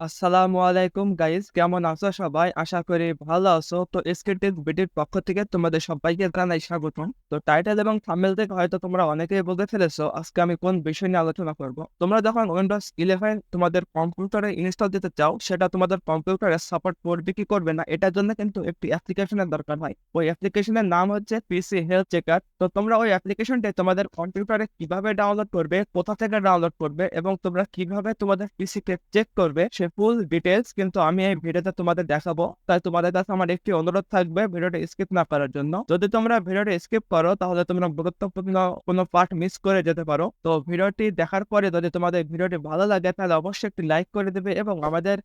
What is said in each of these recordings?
আসসালামু আলাইকুম গাইস, কেমন আছো সবাই? আশা করি ভালো আছো। তো স্ক্রিপ্টেড ভিডিওর পক্ষ থেকে তোমাদের সবাইকে জানাই স্বাগতম। তো টাইটেল এবং থাম্বনেল থেকে হয়তো তোমরা অনেকেই বুঝে ফেলেছো আজকে আমি কোন বিষয় নিয়ে আলোচনা করব। তোমরা যখন উইন্ডোজ 11 তোমাদের কম্পিউটারে ইনস্টল দিতে চাও, সেটা তোমাদের কম্পিউটারে সাপোর্ট করবে কি করবে না, এটার জন্য কিন্তু একটি অ্যাপ্লিকেশনের দরকার হয়। ওই অ্যাপ্লিকেশনের নাম হচ্ছে পিসি হেলথ চেকার। তো তোমরা ওই অ্যাপ্লিকেশনটি তোমাদের কম্পিউটারে কিভাবে ডাউনলোড করবে, কোথা থেকে ডাউনলোড করবে এবং তোমরা কিভাবে তোমাদের পিসিকে চেক করবে, সে ফুল ডিটেলস কিন্তু আমি এই ভিডিওতে তোমাদের দেখাবো। তাই তোমাদের কাছে আমার একটি অনুরোধ থাকবে ভিডিওটা স্কিপ না করার জন্য। যদি তোমরা ভিডিওটা স্কিপ করো তাহলে তোমরা গুরুত্বপূর্ণ কোনো পার্ট মিস করে যেতে পারো। তো ভিডিওটি দেখার পরে যদি তোমাদের ভিডিওটি ভালো লাগে তাহলে অবশ্যই একটি লাইক করে দেবে এবং আমাদের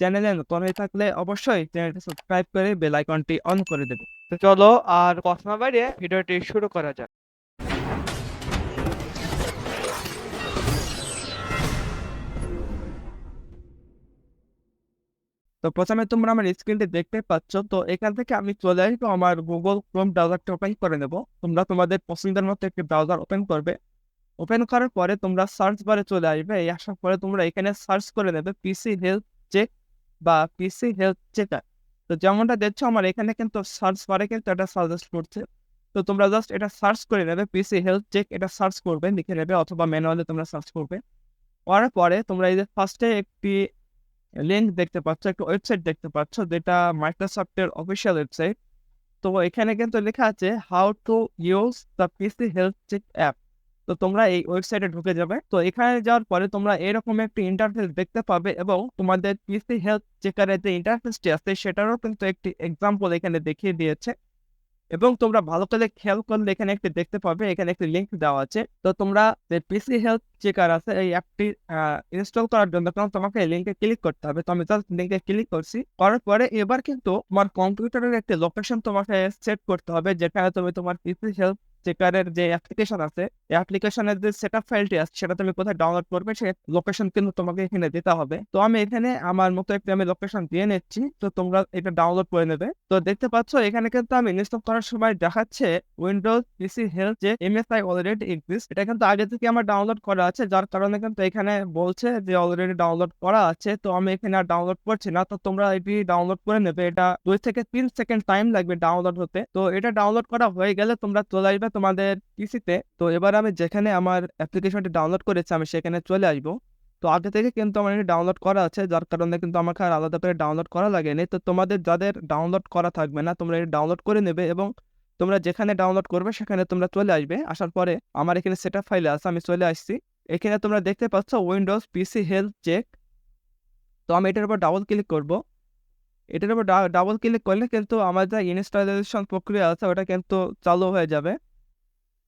চ্যানেলে নতুন হয়ে থাকলে অবশ্যই চ্যানেলটি সাবস্ক্রাইব করে বেল আইকনটি অন করে দেবে। তো চলো আর কথা না বাড়িয়ে ভিডিওটি শুরু করা যাক। তো প্রথমে তোমরা আমার স্ক্রিনটি দেখতে পাচ্ছ। তো এখান থেকে আমি চলে আসবো আমার গুগল ক্রোম ব্রাউজারটি ওপেন করে নেব। তোমরা তোমাদের পছন্দের মতো একটি ব্রাউজার ওপেন করবে। ওপেন করার পরে তোমরা সার্চ বারে চলে আসবে। এই আসার পরে তোমরা এখানে সার্চ করে নেবে পিসি হেলথ চেক বা পিসি হেলথ চেকার। তো যেমনটা দেখছো আমার এখানে কিন্তু সার্চ বারে কিন্তু এটা সাজেস্ট করছে। তো তোমরা জাস্ট এটা সার্চ করে নেবে, পিসি হেলথ চেক এটা সার্চ করবে, লিখে নেবে অথবা ম্যানুয়ালি তোমরা সার্চ করবে। করার পরে তোমরা এই যে ফার্স্টে একটি লিঙ্ক দেখতে পাচ্ছ, একটা ওয়েবসাইট দেখতে পাচ্ছ যেটা মাইক্রোসফটের অফিসিয়াল ওয়েবসাইট। তো এখানে কিন্তু লেখা আছে how to use the PC health check app. তো তোমরা এই ওয়েবসাইটে ঢুকে যাবে। তো এখানে যাওয়ার পরে তোমরা এরকম একটি ইন্টারফেস দেখতে পাবে এবং তোমাদের পিসি হেলথ চেকারের যে ইন্টারফেসটি আছে সেটারও কিন্তু একটি এক্সাম্পল এখানে দেখিয়ে দিয়েছে। এবং তোমরা ভালো করে খেয়াল করলে এখানে একটি দেখতে পাবে, এখানে একটি লিঙ্ক দেওয়া আছে। তো তোমরা যে পিসি হেলথ চেকার আছে এই অ্যাপটি ইনস্টল করার জন্য তোমাকে এই লিঙ্কে ক্লিক করতে হবে। তো আমি জাস্ট লিঙ্কে ক্লিক করছি, করার পরে এবার কিন্তু তোমার কম্পিউটারের একটি লোকেশন তোমাকে সেট করতে হবে, যেখানে তুমি তোমার পিসি হেলথ চেকারের যে অ্যাপ্লিকেশন আছে এই অ্যাপ্লিকেশনের যে সেটআপ ফাইলটি আছে সেটা তুমি কোথায় ডাউনলোড করবে সেই লোকেশন কিন্তু তোমাকে এখানে দিতে হবে। তো আমি এখানে আমার মতো একটি আমি লোকেশন দিয়ে নিচ্ছি। তো তোমরা এটা ডাউনলোড করে নেবে। তো দেখতে পাচ্ছ এখানে কিন্তু আমি ইনস্টল করার সময় দেখাচ্ছে উইন্ডোজ পিসি হেলথ যে এমএসআই অলরেডি এক্সিস্ট। এটা কিন্তু আগে থেকে আমার ডাউনলোড করা আছে, যার কারণে কিন্তু এখানে বলছে যে অলরেডি ডাউনলোড করা আছে। তো আমি এখানে আর ডাউনলোড করছি না। তো তোমরা এটি ডাউনলোড করে নেবে, এটা 2 থেকে 3 সেকেন্ড টাইম লাগবে ডাউনলোড হতে। তো এটা ডাউনলোড করা হয়ে গেলে তোমরা চলে আসবে তোমাদের পিসিতে। তো এবার আমি যেখানে আমার অ্যাপ্লিকেশনটি ডাউনলোড করেছি আমি সেখানে চলে আসবো। তো আগে থেকে কিন্তু আমার এটা ডাউনলোড করা আছে, যার কারণে কিন্তু আমাকে আর আলাদা করে ডাউনলোড করা লাগেনি। তো তোমাদের যাদের ডাউনলোড করা থাকবে না তোমরা এটা ডাউনলোড করে নেবে এবং তোমরা যেখানে ডাউনলোড করবে সেখানে তোমরা চলে আসবে। আসার পরে আমার এখানে সেটআপ ফাইলে আছে, আমি চলে আসছি। এখানে তোমরা দেখতে পাচ্ছ উইন্ডোজ পিসি হেলথ চেক। তো আমি এটার উপর ডাবল ক্লিক করব। এটার উপর ডাবল ক্লিক করলে কিন্তু আমার যে ইনস্টলেশন প্রক্রিয়া আছে ওটা কিন্তু চালু হয়ে যাবে।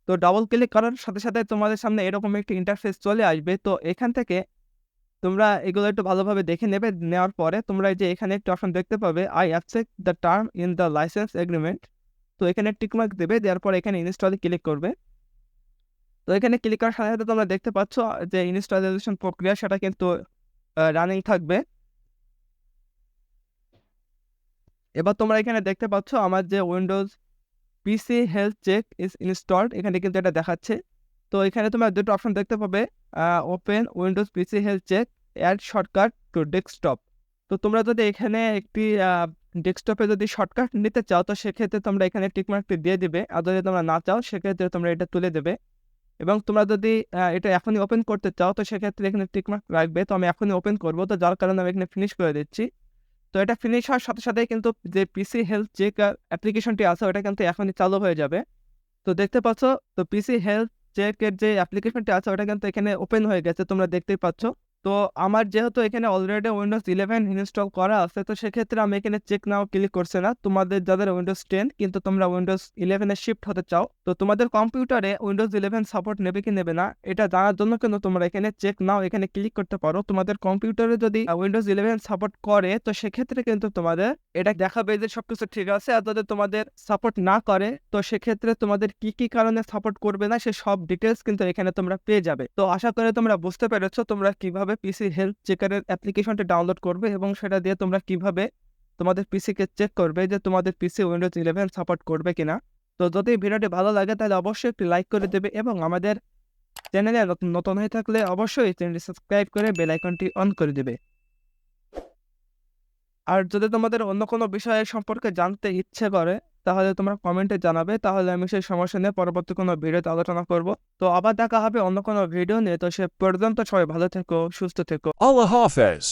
তো ডাবল ক্লিক করার সাথে সাথে তোমাদের সামনে এরকম একটি ইন্টারফেস চলে আসবে। তো এখান থেকে তোমরা এগুলো একটু ভালোভাবে দেখে নেবে। নেওয়ার পরে তোমরা এই যে এখানে একটা অপশন দেখতে পাবে I accept the term in the licence agreement. তো এখানে টিকমার্ক দেবে, দেওয়ার পরে এখানে ইনস্টলে ক্লিক করবে। তো এখানে ক্লিক করার সাথে সাথে তোমরা দেখতে পাচ্ছ যে ইনস্টলেশন প্রক্রিয়া সেটা কিন্তু রানিং থাকবে। এবার তোমরা এখানে দেখতে পাচ্ছ আমার যে Windows PC health check is installed, এখানে কিন্তু এটা দেখাচ্ছে। তো এখানে তোমরা দুটো অপশন দেখতে পাবে, open Windows PC health check, add shortcut to desktop. তো তোমরা যদি এখানে একটি ডেস্কটপে যদি শর্টকাট নিতে চাও তো সেক্ষেত্রে তোমরা এখানে টিকমার্কটি দিয়ে দিবে, আর যদি তোমরা না চাও সেক্ষেত্রে তোমরা এটা তুলে দেবে। এবং তোমরা যদি এটা এখনই ওপেন করতে চাও তো সেক্ষেত্রে এখানে টিকমার্ক রাখবে। তো আমি এখনই ওপেন করবো, তো যার কারণে আমি এখানে ফিনিশ করে দিচ্ছি। তো এটা ফিনিশ হওয়ার সাথে সাথে কিন্তু যে পিসি হেলথ চেক অ্যাপ্লিকেশনটি আছে ওটা কিন্তু এখনই চালু হয়ে যাবে। তো দেখতে পাচ্ছ, তো পিসি হেলথ চেকের যে অ্যাপ্লিকেশনটি আছে ওটা কিন্তু এখানে ওপেন হয়ে গেছে, তোমরা দেখতেই পাচ্ছ। তো আমার যেহেতু এখানে অলরেডি উইন্ডোজ 11 ইনস্টল করা আছে তো সেক্ষেত্রে আমি এখানে চেক নাও ক্লিক করছি না। তোমাদের যাদের উইন্ডোজ 10 কিন্তু তোমরা উইন্ডোজ 11 এ শিফট হতে চাও, তো তোমাদের কম্পিউটারে উইন্ডোজ 11 সাপোর্ট নেবে কি নেবে না এটা জানার জন্য কিন্তু তোমরা এখানে চেক নাও এখানে ক্লিক করতে পারো। তোমাদের কম্পিউটারে যদি উইন্ডোজ 11 সাপোর্ট করে তো সেক্ষেত্রে কিন্তু তোমাদের এটা দেখাবে যে সবকিছু ঠিক আছে। আর যদি তোমাদের সাপোর্ট না করে তো সেক্ষেত্রে তোমাদের কি কি কারণে সাপোর্ট করবে না সে সব ডিটেলস কিন্তু এখানে তোমরা পেয়ে যাবে। তো আশা করি তোমরা বুঝতে পেরেছো তোমরা কিভাবে পিসি হেলথ চেকারের অ্যাপ্লিকেশনটি ডাউনলোড করবে এবং সেটা দিয়ে তোমরা কিভাবে তোমাদের পিসিকে চেক করবে যে তোমাদের পিসি উইন্ডোজ 11 সাপোর্ট করবে কিনা। তো যদি ভিডিওটি ভালো লাগে তাহলে অবশ্যই একটি লাইক করে দেবে এবং আমাদের চ্যানেলে নতুন হয়ে থাকলে অবশ্যই চ্যানেলটি সাবস্ক্রাইব করে বেল আইকনটি অন করে দেবে। আর যদি তোমাদের অন্য কোনো বিষয় সম্পর্কে জানতে ইচ্ছে করে তাহলে তোমরা কমেন্টে জানাবে। তাহলে আমি সেই সমস্যা নিয়ে পরবর্তী কোনো ভিডিওতে আলোচনা করব। তো আবার দেখা হবে অন্য কোনো ভিডিও নিয়ে। তো সে পর্যন্ত সবাই ভালো থেকো, সুস্থ থেকো। Allah Hafiz.